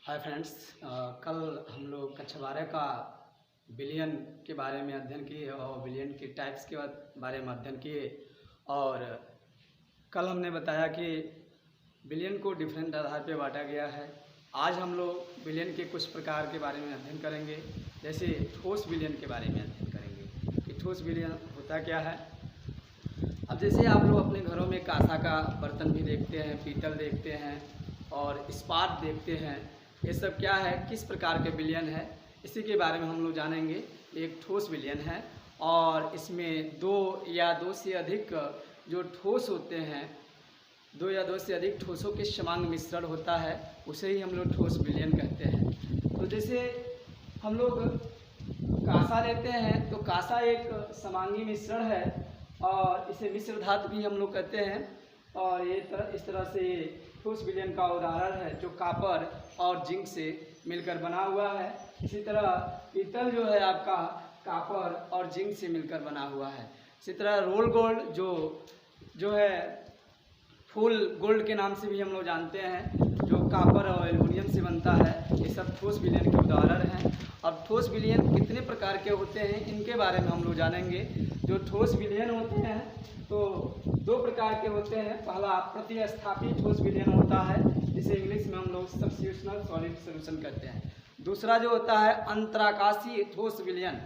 Hi friends, कल हम लोग कक्षा 12 का बिलियन के बारे में अध्ययन किए और बिलियन के टाइप्स के बारे में अध्ययन किए। और कल हमने बताया कि बिलियन को डिफरेंट आधार पे बांटा गया है। आज हम लोग बिलियन के कुछ प्रकार के बारे में अध्ययन करेंगे। जैसे ठोस बिलियन के बारे में अध्ययन करेंगे कि ठोस बिलियन होता क्या है। अब जैसे आप लोग अपने घरों में कांसा का बर्तन भी देखते हैं, पीतल देखते हैं और इस्पात देखते हैं। ये सब क्या है, किस प्रकार के बिलियन है, इसी के बारे में हम लोग जानेंगे। एक ठोस बिलियन है और इसमें दो या दो से अधिक जो ठोस होते हैं, दो या दो से अधिक ठोसों के समान मिश्रण होता है, उसे ही हम लोग ठोस बिलियन कहते हैं। तो जैसे हम लोग कांसा लेते हैं तो कांसा एक समांगी मिश्रण है और इसे मिश्र धातु भी हम लोग कहते हैं। और ये इस तरह से ठोस बिलियन का उदाहरण है जो कॉपर और जिंक से मिलकर बना हुआ है। इसी तरह पीतल जो है आपका कॉपर और जिंक से मिलकर बना हुआ है। इसी तरह रोल गोल्ड जो है फुल गोल्ड के नाम से भी हम लोग जानते हैं, जो कॉपर और एल्युमिनियम से बनता है। ये सब ठोस बिलियन के उदाहरण हैं। अब ठोस बिलियन कितने प्रकार के होते हैं, इनके बारे में हम लोग जानेंगे। जो ठोस बिलियन होते हैं तो दो प्रकार के होते हैं। पहला प्रतिस्थापी ठोस बिलियन होता है, जिसे इंग्लिश में हम लोग सब्स्टिट्यूशनल सॉलिड सॉल्यूशन कहते हैं। दूसरा जो होता है अंतराकाशीय ठोस बिलियन,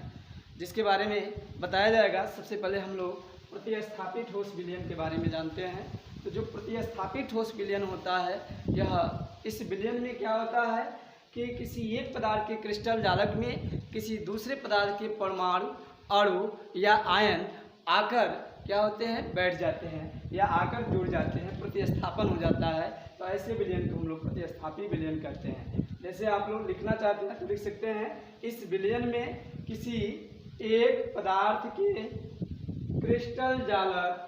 जिसके बारे में बताया जाएगा। सबसे पहले हम लोग प्रतिस्थापी ठोस बिलियन के बारे में जानते हैं। तो जो प्रतिस्थापी ठोस बिलियन होता है, इस बिलियन में क्या होता है कि किसी एक पदार्थ के क्रिस्टल जालक में किसी दूसरे पदार्थ के परमाणु, अणु या आयन आकर क्या होते हैं, बैठ जाते हैं या आकर जुड़ जाते हैं, प्रतिस्थापन हो जाता है। तो ऐसे बिलियन को हम लोग प्रतिस्थापी बिलियन कहते हैं। जैसे आप लोग लिखना चाहते हैं तो लिख सकते हैं, इस बिलियन में किसी एक पदार्थ के क्रिस्टल जालक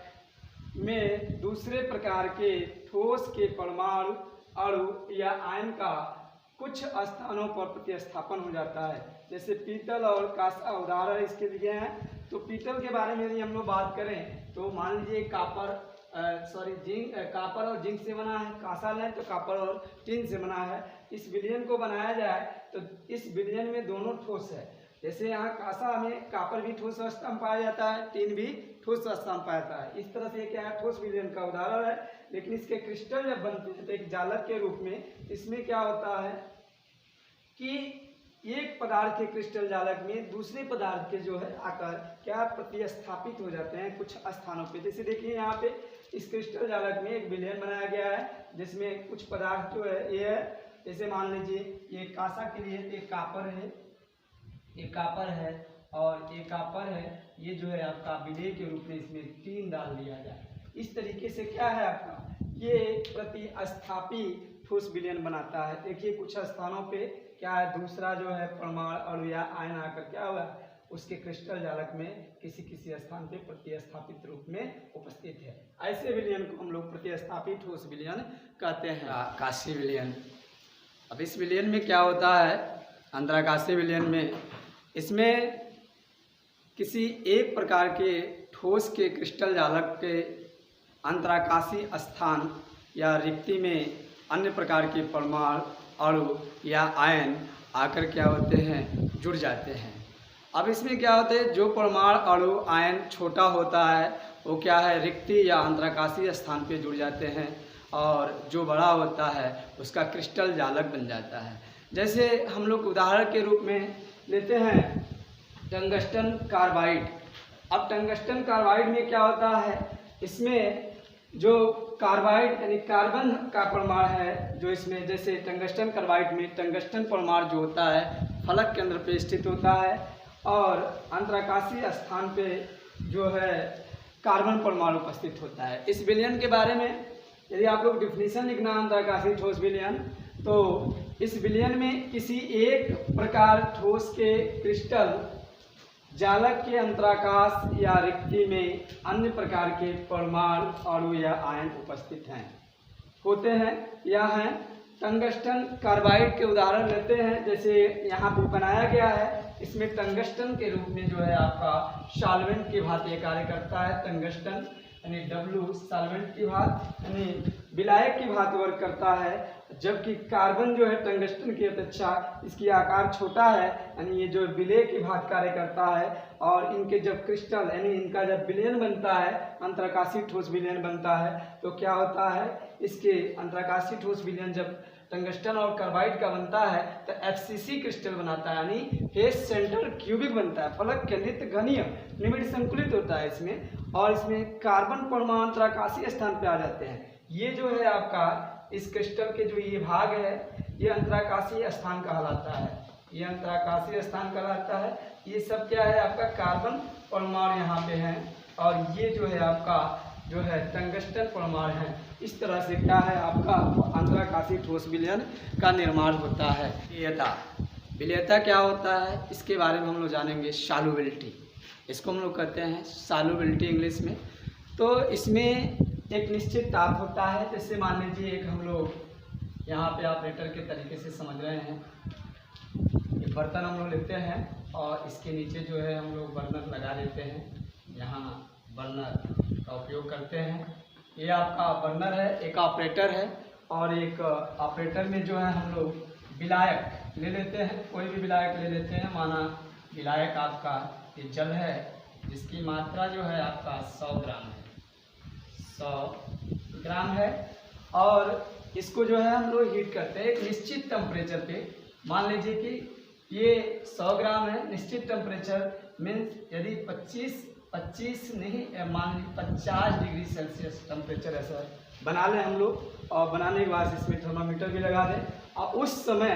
में दूसरे प्रकार के ठोस के परमाणु, अणु या आयन का कुछ स्थानों पर प्रतिस्थापन हो जाता है। जैसे पीतल और कांसा उदाहरण इसके लिए हैं। तो पीतल के बारे में यदि हम लोग बात करें तो मान लीजिए कॉपर और जिंक से बना है। कांसा लें तो कॉपर और टिन से बना है। इस बिलियन को बनाया जाए तो इस बिलियन में दोनों ठोस है। जैसे यहाँ कांसा में कॉपर भी ठोस अवस्था में पाया जाता है, टिन भी ठोस अवस्था में पाया जाता है। इस तरह से क्या है, ठोस बिलियन का उदाहरण है। लेकिन इसके क्रिस्टल जब बनते हैं तो एक जालक के रूप में इसमें क्या होता है कि एक पदार्थ के क्रिस्टल जालक में दूसरे पदार्थ के जो है आकर क्या प्रतिस्थापित हो जाते हैं कुछ स्थानों पे। जैसे देखिए यहाँ पे इस क्रिस्टल जालक में एक बिलियन बनाया गया है, जिसमें कुछ पदार्थ जो है ये है। जैसे मान लीजिए ये कांसा के लिए एक कॉपर है, एक कॉपर है और एक कॉपर है। ये जो है आपका विलेय के रूप में इसमें टीन डाल दिया जाए। इस तरीके से क्या है आपका ये प्रतिस्थापी ठोस बिलियन बनाता है। देखिए कुछ स्थानों पे क्या है, दूसरा जो है परमाणु, अणु या आयन आकर क्या हुआ, उसके क्रिस्टल जालक में किसी स्थान पे प्रतिस्थापित रूप में उपस्थित है। ऐसे बिलियन को हम लोग प्रतिस्थापी ठोस बिलियन कहते हैं। आकाशीय बिलियन, अब इस बिलियन में क्या होता है, अंतराकाशीय बिलियन में इसमें किसी एक प्रकार के ठोस के क्रिस्टल जालक के अंतराकाशीय स्थान या रिक्ति में अन्य प्रकार के परमाणु, अणु या आयन आकर क्या होते हैं, जुड़ जाते हैं। अब इसमें क्या होता है, जो परमाणु, अणु, आयन छोटा होता है वो क्या है, रिक्ति या अंतराकाशीय स्थान पे जुड़ जाते हैं, और जो बड़ा होता है उसका क्रिस्टल जालक बन जाता है। जैसे हम लोग उदाहरण के रूप में लेते हैं टंगस्टन कार्बाइड। अब टंगस्टन कार्बाइड में क्या होता है, इसमें जो कार्बाइड यानी कार्बन का परमाणु है, जो इसमें जैसे टंगस्टन कार्बाइड में टंगस्टन परमाणु जो होता है फलक केंद्र पे स्थित होता है और अंतराकाशीय स्थान पे जो है कार्बन परमाणु उपस्थित होता है। इस बिलियन के बारे में यदि आप लोग डिफिनीशन लिखना अंतराकाशीय ठोस बिलियन, तो इस बिलियन में किसी एक प्रकार ठोस के क्रिस्टल जालक के अंतराकाश या रिक्ति में अन्य प्रकार के परमाणु, अणु या आयन उपस्थित होते हैं या हैं। टंगस्टन कार्बाइड के उदाहरण लेते हैं। जैसे यहाँ पे बनाया गया है, इसमें टंगस्टन के रूप में जो है आपका सॉल्वेंट की भांति कार्य करता है। टंगस्टन यानी W सॉल्वेंट की भांति यानी विलायक की भांति वर्क करता है, जबकि कार्बन जो है टंगस्टन की अपेक्षा इसकी आकार छोटा है, यानी ये जो विलेय की भांति कार्य करता है। और इनके जब क्रिस्टल यानी इनका जब विलयन बनता है, अंतराकाशीय ठोस विलयन बनता है, तो क्या होता है, इसके अंतराकाशीय ठोस विलयन जब टंगस्टन और कार्बाइड का बनता है तो FCC क्रिस्टल बनाता है, यानी फेस सेंटर क्यूबिक बनता है, फलक केंद्रित घनीय निबिड़ संकुलित होता है इसमें, और इसमें कार्बन परमाणु अंतराकाशीय स्थान पे आ जाते हैं। ये जो है आपका इस क्रिस्टल के जो ये भाग है ये अंतराकाशीय स्थान कहलाता है, ये अंतराकाशीय स्थान कहलाता है। ये सब क्या है, आपका कार्बन परमाणु यहाँ पे है, और ये जो है आपका जो है टंगस्टन परमाणु है। इस तरह से क्या है, आपका अंतराकाशीय ठोस विलयन का निर्माण होता है। विलेयता, विलेयता क्या होता है इसके बारे में हम लोग जानेंगे। सॉल्युबिलिटी, इसको हम लोग कहते हैं सॉल्युबिलिटी इंग्लिश में। तो इसमें एक निश्चित ताप होता है, जैसे मान लीजिए एक हम लोग यहाँ पे ऑपरेटर के तरीके से समझ रहे हैं, ये बर्तन हम लोग लेते हैं और इसके नीचे जो है हम लोग बर्नर लगा देते हैं, यहाँ बर्नर का उपयोग करते हैं। ये आपका बर्नर है, एक ऑपरेटर है, और एक ऑपरेटर में जो है हम लोग विलायक ले लेते हैं, कोई भी विलायक ले लेते हैं। माना विलायक आपका ये जल है जिसकी मात्रा जो है आपका 100 ग्राम है, 100 ग्राम है, और इसको जो है हम लोग हीट करते हैं एक निश्चित टेम्परेचर पे। मान लीजिए कि ये 100 ग्राम है, निश्चित टेम्परेचर मीन्स यदि 25 नहीं मान लीजिए 50 डिग्री सेल्सियस टेम्परेचर ऐसा बना लें हम लोग, और बनाने के बाद इसमें थर्मामीटर भी लगा दें, और उस समय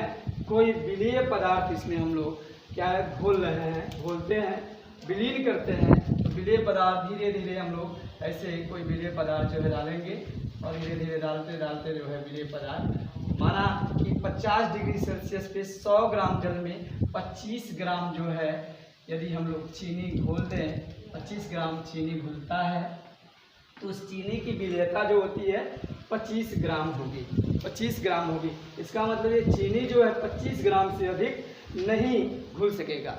कोई विलेय पदार्थ इसमें हम लोग क्या है घोल रहे हैं, घोलते हैं, विलीन करते हैं। तो विलेय पदार्थ धीरे धीरे हम लोग ऐसे कोई विलेय पदार्थ जो है डालेंगे, और धीरे धीरे डालते डालते जो है विलेय पदार्थ, माना कि 50 डिग्री सेल्सियस पे 100 ग्राम जल में 25 ग्राम जो है यदि हम लोग चीनी घोल दें, 25 ग्राम चीनी घुलता है, तो उस चीनी की विलेयता जो होती है 25 ग्राम होगी, 25 ग्राम होगी। इसका मतलब ये चीनी जो है 25 ग्राम से अधिक नहीं घुल सकेगा।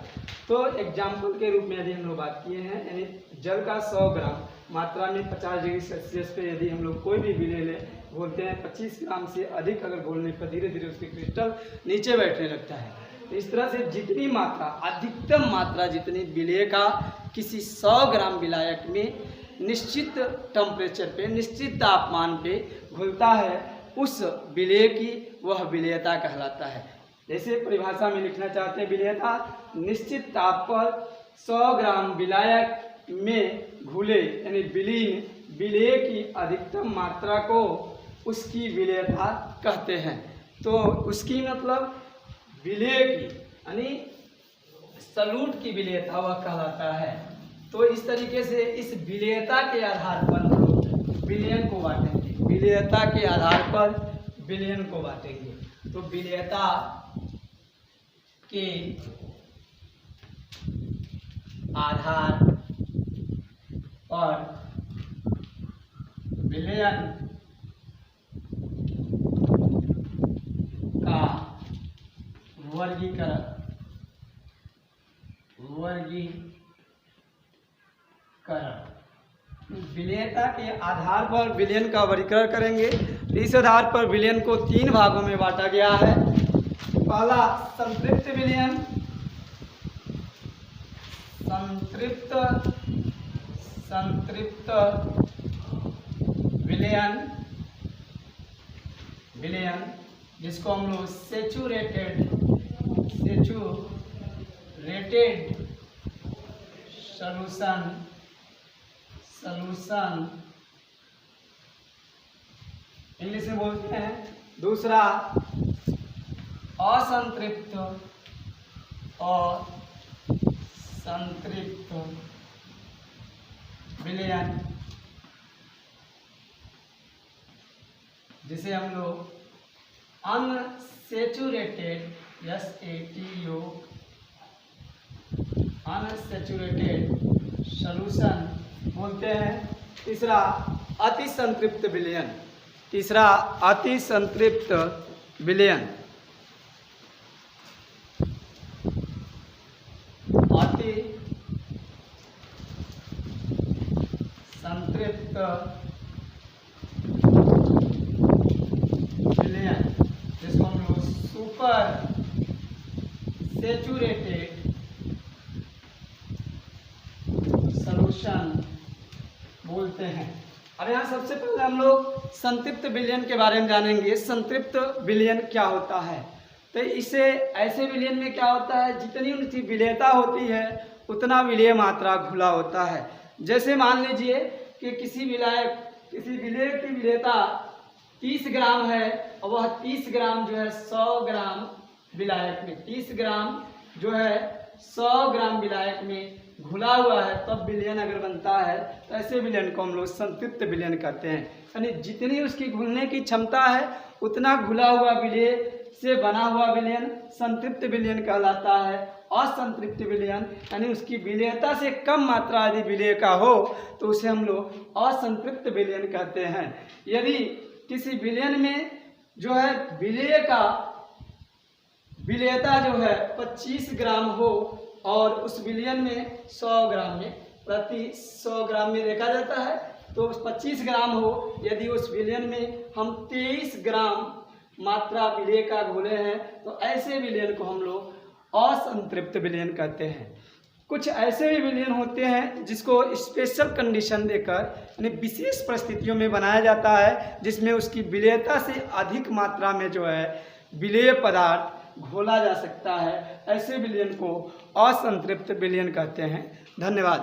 तो एग्जाम्पल के रूप में यदि हम लोग बात किए हैं, यानी जल का 100 ग्राम मात्रा में 50 डिग्री सेल्सियस पे यदि हम लोग कोई भी विलेय ले घोलते हैं, 25 ग्राम से अधिक अगर घोलने पर धीरे धीरे उसके क्रिस्टल नीचे बैठने लगता है। तो इस तरह से जितनी मात्रा, अधिकतम मात्रा जितनी विलेय का किसी 100 ग्राम विलायक में निश्चित टेम्परेचर पे, निश्चित तापमान पे घुलता है, उस विलेय की वह विलेयता कहलाता है। जैसे परिभाषा में लिखना चाहते हैं, विलेयता निश्चित ताप पर 100 ग्राम विलायक में घुले यानी विलीन विलेय की अधिकतम मात्रा को उसकी विलेयता कहते हैं। तो उसकी मतलब विलेय की यानी सॉल्यूट की विलेयता वह कहलाता है। तो इस तरीके से इस विलेयता के आधार पर हम लोग विलयन को बांटेंगे, विलेयता के आधार पर विलयन को बांटेंगे। तो विलेयता के आधार पर विलयन का वर्गीकरण विलेयता के आधार पर विलयन का वर्गीकरण करेंगे। तो इस आधार पर विलयन को 3 भागों में बांटा गया है। पहला संतृप्त विलयन, संतृप्त विलयन जिसको हम लोग सेचुरेटेड सॉल्यूशन इंग्लिश में बोलते हैं। दूसरा असंतृप्त विलयन जिसे हम लोग अनसैचुरेटेड अनसैचुरेटेड सॉल्यूशन बोलते हैं। तीसरा अति संतृप्त विलयन, अति संतृप्त विलयन अति संतृप्त विलयन, जिसको हम लोग सुपर सेचुरेटेड सॉल्यूशन बोलते हैं। अब यहाँ सबसे पहले हम लोग संतृप्त विलयन के बारे में जानेंगे। संतृप्त विलयन क्या होता है? तो इसे ऐसे विलयन में क्या होता है, जितनी उनकी विलेयता होती है उतना विलेय मात्रा घुला होता है। जैसे मान लीजिए कि किसी विलेय की विलेयता 30 ग्राम है और वह 30 ग्राम जो है 100 ग्राम विलायक में, 30 ग्राम जो है 100 ग्राम विलायक में घुला हुआ है, तब विलयन अगर बनता है तो ऐसे विलयन को हम लोग संतृप्त विलयन कहते हैं। यानी जितनी उसकी घुलने की क्षमता है उतना घुला हुआ विलेय से बना हुआ विलयन संतृप्त विलयन कहलाता है। असंतृप्त विलयन यानी उसकी विलेयता से कम मात्रा यदि विलेय का हो तो उसे हम लोग असंतृप्त विलयन कहते हैं। यदि किसी विलयन में जो है विलेय का विलेयता जो है 25 ग्राम हो और उस विलयन में 100 ग्राम में प्रति 100 ग्राम में देखा जाता है, तो 25 ग्राम हो, यदि उस विलयन में हम 23 ग्राम मात्रा विलेय का घोले हैं तो ऐसे विलयन को हम लोग असंतृप्त विलयन कहते हैं। कुछ ऐसे भी विलयन होते हैं जिसको स्पेशल कंडीशन देकर यानी विशेष परिस्थितियों में बनाया जाता है, जिसमें उसकी विलेयता से अधिक मात्रा में जो है विलेय पदार्थ घोला जा सकता है। ऐसे विलयन को असंतृप्त विलयन कहते हैं। धन्यवाद।